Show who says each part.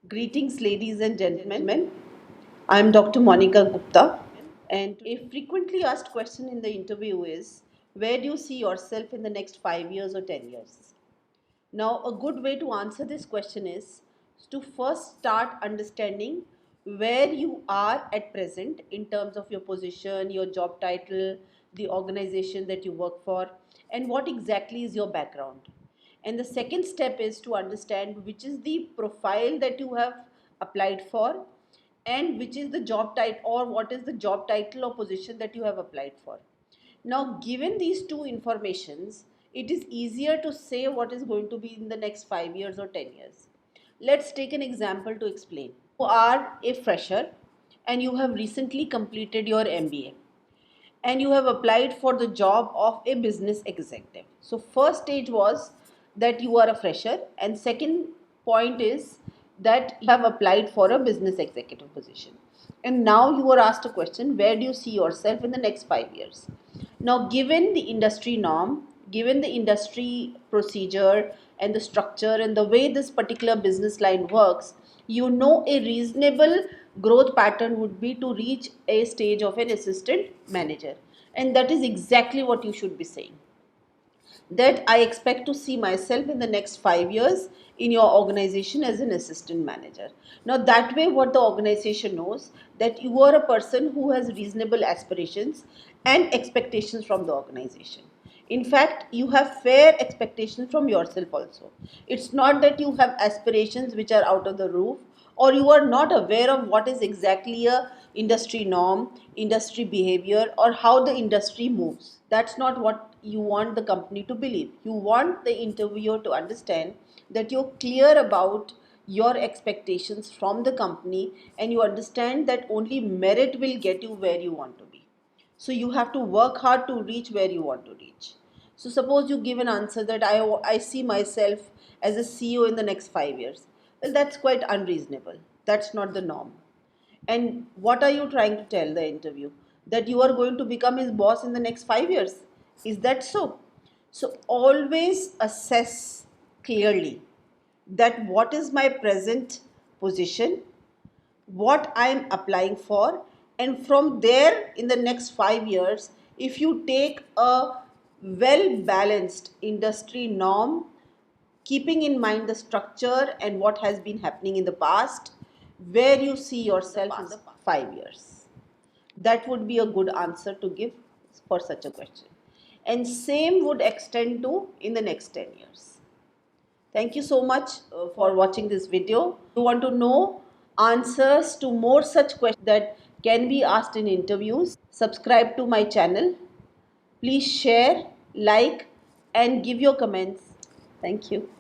Speaker 1: Greetings, ladies and gentlemen. I'm Dr. Monica Gupta, and a frequently asked question in the interview is, where do you see yourself in the next 5 years or 10 years? Now, a good way to answer this question is to first start understanding where you are at present in terms of your position, your job title, the organization that you work for, and what exactly is your background. And the second step is to understand which is the profile that you have applied for and which is the job title or what is the job title or position that you have applied for. Now, given these two informations, it is easier to say what is going to be in the next 5 years or 10 years. Let's take an example to explain. You are a fresher and you have recently completed your MBA and you have applied for the job of a business executive. So first stage was that you are a fresher, and second point is that you have applied for a business executive position. And now you are asked a question, where do you see yourself in the next 5 years? Now, given the industry norm, given the industry procedure and the structure and the way this particular business line works, you know a reasonable growth pattern would be to reach a stage of an assistant manager. And that is exactly what you should be saying. That I expect to see myself in the next 5 years in your organization as an assistant manager. Now, that way, what the organization knows that you are a person who has reasonable aspirations and expectations from the organization. In fact, you have fair expectations from yourself also. It's not that you have aspirations which are out of the roof or you are not aware of what is exactly a industry norm, industry behavior, or how the industry moves. That's not what you want the company to believe. You want the interviewer to understand that you're clear about your expectations from the company and you understand that only merit will get you where you want to be. So you have to work hard to reach where you want to reach. So suppose you give an answer that I see myself as a CEO in the next 5 years. Well, that's quite unreasonable. That's not the norm. And what are you trying to tell the interview? That you are going to become his boss in the next 5 years. Is that so? So always assess clearly that what is my present position, what I am applying for, and from there in the next 5 years, if you take a well balanced industry norm, keeping in mind the structure and what has been happening in the past, where you see yourself in the 5 years. That would be a good answer to give for such a question. And same would extend to in the next 10 years. Thank you so much for watching this video. If you want to know answers to more such questions that can be asked in interviews, subscribe to my channel. Please share, like, and give your comments. Thank you.